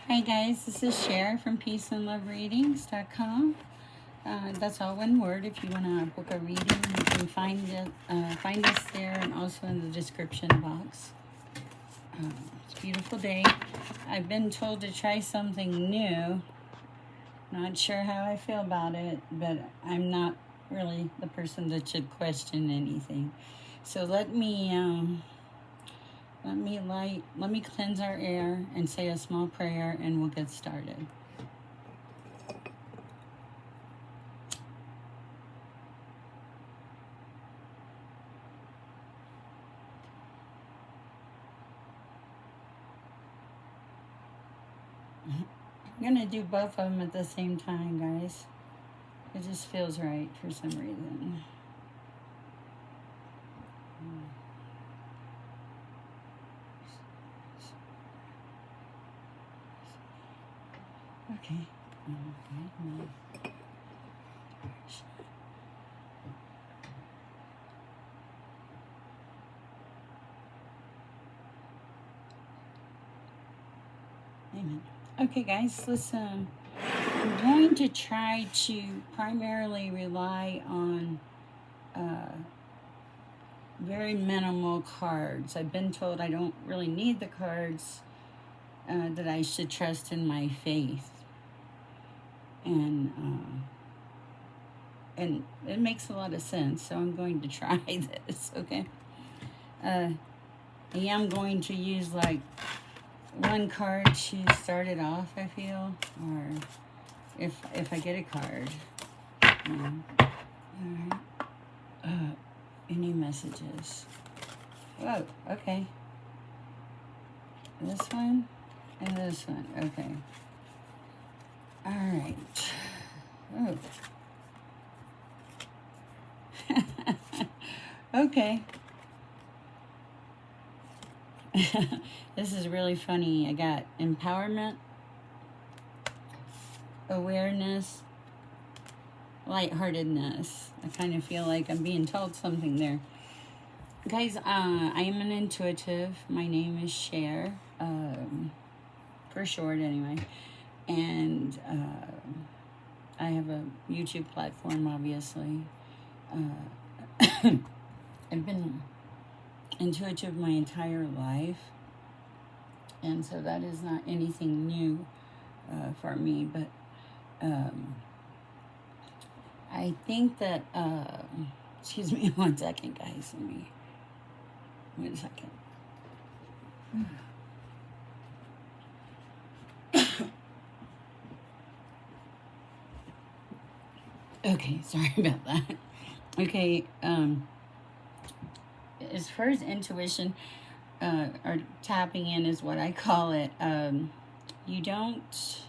Hi guys, this is Cher from peaceandlovereadings.com. That's all one word. If you want to book a reading, you can find us there and also in the description box. It's a beautiful day. I've been told to try something new. Not sure how I feel about it, but I'm not really the person that should question anything. So let me cleanse our air and say a small prayer, and we'll get started. I'm gonna do both of them at the same time, guys. It just feels right for some reason. Okay. Amen. Okay, guys, listen. I'm going to try to primarily rely on very minimal cards. I've been told I don't really need the cards, that I should trust in my faith. And it makes a lot of sense, so I'm going to try this, okay? I am going to use like one card to start it off, I feel, or if I get a card. All right. Any messages? Oh, okay. This one and this one. Okay. All right. Oh. Okay. This is really funny. I got empowerment, awareness, lightheartedness. I kind of feel like I'm being told something there. Guys, I am an intuitive. My name is Cher, for short anyway. And I have a YouTube platform, obviously. I've been intuitive my entire life. And so that is not anything new for me. But I think that, excuse me 1 second, guys. Wait a second. Okay, sorry about that. Okay, as far as intuition, or tapping in is what I call it, you don't,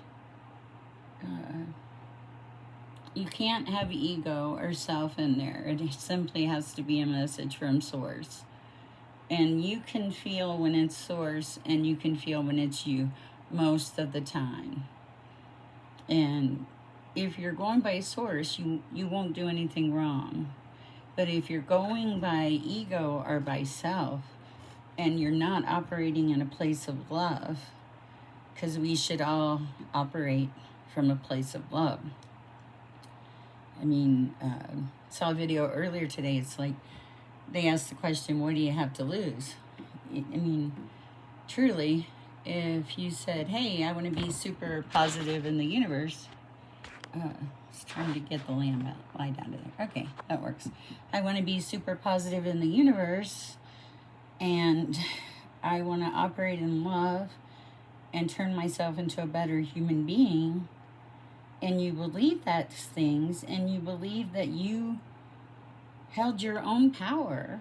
you can't have ego or self in there. It simply has to be a message from source. And you can feel when it's source, and you can feel when it's you most of the time. And if you're going by source, you won't do anything wrong. But if you're going by ego or by self, and you're not operating in a place of love, because we should all operate from a place of love. I mean, saw a video earlier today. It's like they asked the question, what do you have to lose? I mean, truly, if you said, hey, I want to be super positive in the universe, just trying to get the lamb out, lie down to there. Okay, that works. I want to be super positive in the universe, and I want to operate in love and turn myself into a better human being, and you believe that things, and you believe that you held your own power,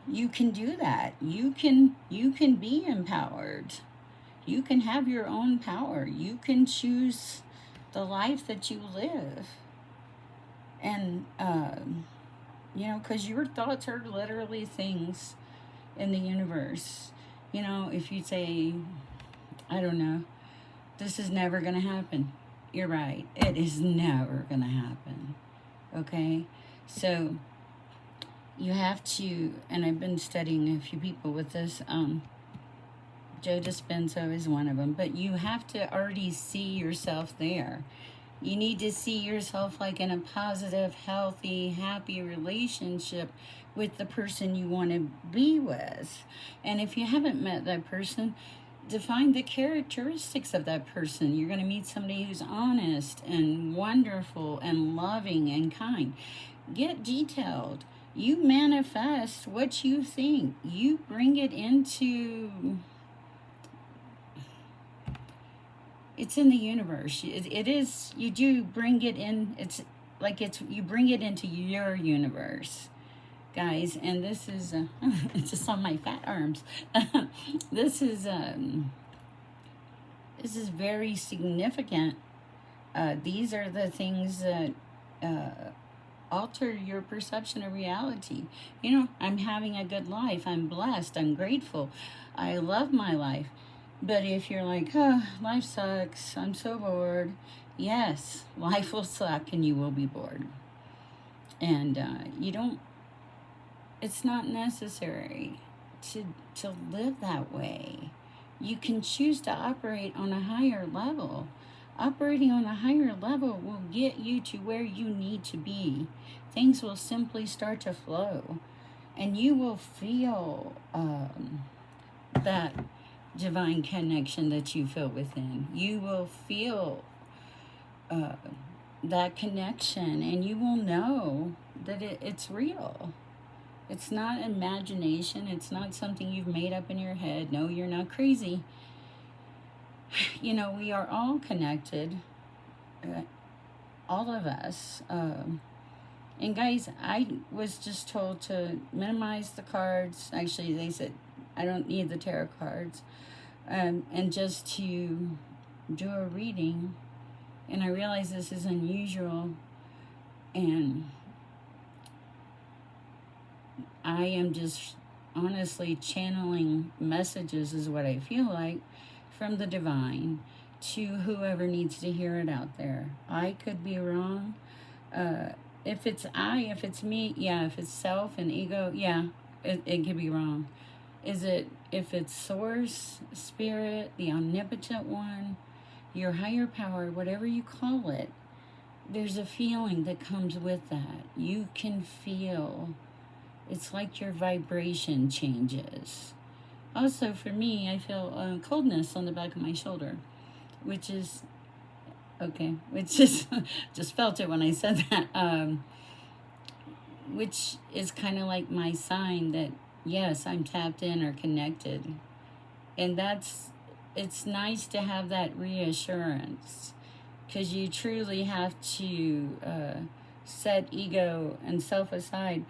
you can do that. You can be empowered. You can have your own power. You can choose the life that you live. And, because your thoughts are literally things in the universe. If you say, I don't know, this is never going to happen. You're right. It is never going to happen. Okay? So you have to, and I've been studying a few people with this, Joe Dispenza is one of them, but you have to already see yourself there. You need to see yourself like in a positive, healthy, happy relationship with the person you want to be with. And if you haven't met that person, define the characteristics of that person. You're going to meet somebody who's honest and wonderful and loving and kind. Get detailed. You manifest what you think. You bring it into, it's in the universe. It is, you do bring it in. It's like you bring it into your universe, guys. And this is it's just on my fat arms. this is very significant. These are the things that alter your perception of reality. You know, I'm having a good life. I'm blessed. I'm grateful. I love my life. But if you're like, oh, life sucks, I'm so bored, yes, life will suck and you will be bored. And you don't, it's not necessary to live that way. You can choose to operate on a higher level. Operating on a higher level will get you to where you need to be. Things will simply start to flow. And you will feel that divine connection that you feel within. You will feel that connection, and you will know that it's real. It's not imagination. It's not something you've made up in your head. No, you're not crazy. You know, we are all connected, all of us. And guys, I was just told to minimize the cards. Actually, they said I don't need the tarot cards, and just to do a reading. And I realize this is unusual, and I am just honestly channeling messages, is what I feel like, from the divine to whoever needs to hear it out there. I could be wrong. If it's if it's me, yeah. If it's self and ego, yeah, it could be wrong. Is it, if it's source, spirit, the omnipotent one, your higher power, whatever you call it, there's a feeling that comes with that. You can feel, it's like your vibration changes. Also, for me, I feel coldness on the back of my shoulder, which is, okay, which is, just felt it when I said that, which is kind of like my sign that, yes, I'm tapped in or connected. And it's nice to have that reassurance, because you truly have to set ego and self aside,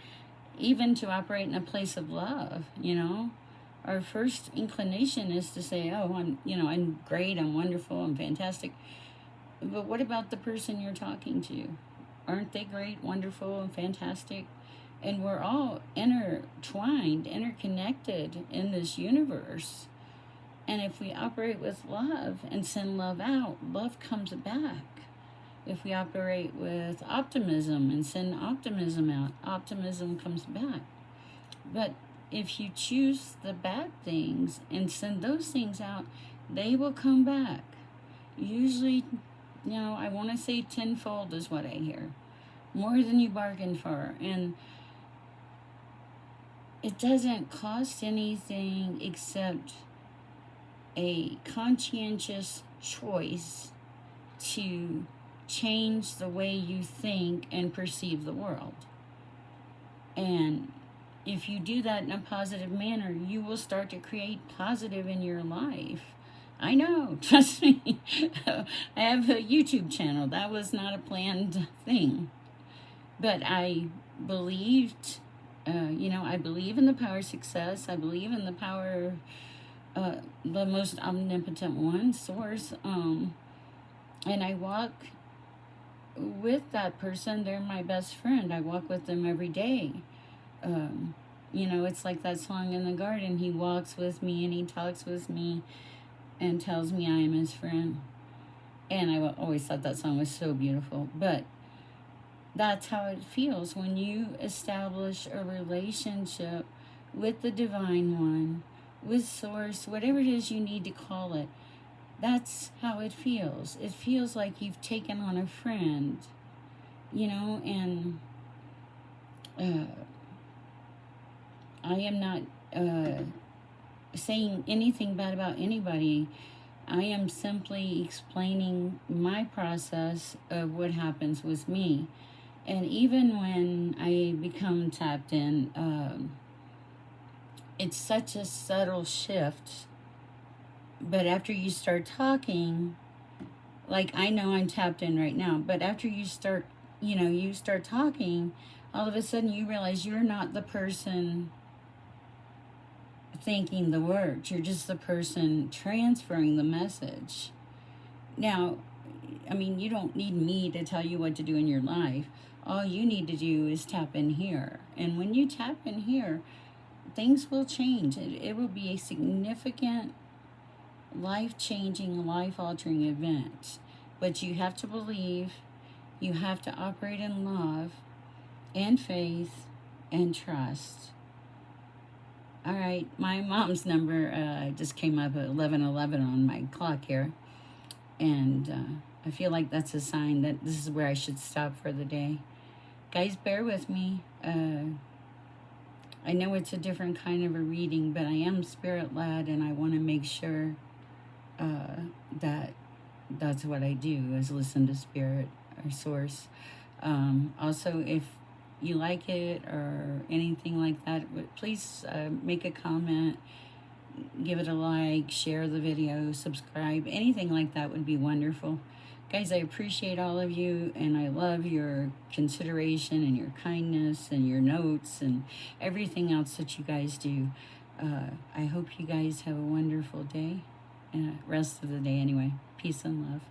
even to operate in a place of love, you know? Our first inclination is to say, oh, I'm great, I'm wonderful, I'm fantastic. But what about the person you're talking to? Aren't they great, wonderful, and fantastic? And we're all intertwined, interconnected in this universe. And if we operate with love and send love out, love comes back. If we operate with optimism and send optimism out, optimism comes back. But if you choose the bad things and send those things out, they will come back. Usually, I want to say tenfold is what I hear. More than you bargained for. And it doesn't cost anything except a conscientious choice to change the way you think and perceive the world. And if you do that in a positive manner, you will start to create positive in your life. I know, trust me. I have a YouTube channel. That was not a planned thing. But I believed, I believe in the power of success. I believe in the power of the most omnipotent one, source. And I walk with that person. They're my best friend. I walk with them every day. It's like that song in the garden. He walks with me and he talks with me and tells me I am his friend. And I always thought that song was so beautiful. But that's how it feels when you establish a relationship with the Divine One, with source, whatever it is you need to call it. That's how it feels. It feels like you've taken on a friend, you know, and I am not saying anything bad about anybody. I am simply explaining my process of what happens with me. And even when I become tapped in, it's such a subtle shift. But after you start talking, like I know I'm tapped in right now, but after you start, you start talking, all of a sudden you realize you're not the person thinking the words, you're just the person transferring the message. Now, I mean, you don't need me to tell you what to do in your life. All you need to do is tap in here. And when you tap in here, things will change. It will be a significant, life changing, life altering event. But you have to believe, you have to operate in love and faith and trust. All right, my mom's number just came up at 11:11 on my clock here. And I feel like that's a sign that this is where I should stop for the day. Guys, bear with me. I know it's a different kind of a reading, but I am spirit-led, and I want to make sure that that's what I do, is listen to spirit or source. Also, if you like it or anything like that, please make a comment, give it a like, share the video, subscribe. Anything like that would be wonderful. Guys, I appreciate all of you, and I love your consideration and your kindness and your notes and everything else that you guys do. I hope you guys have a wonderful day, rest of the day anyway. Peace and love.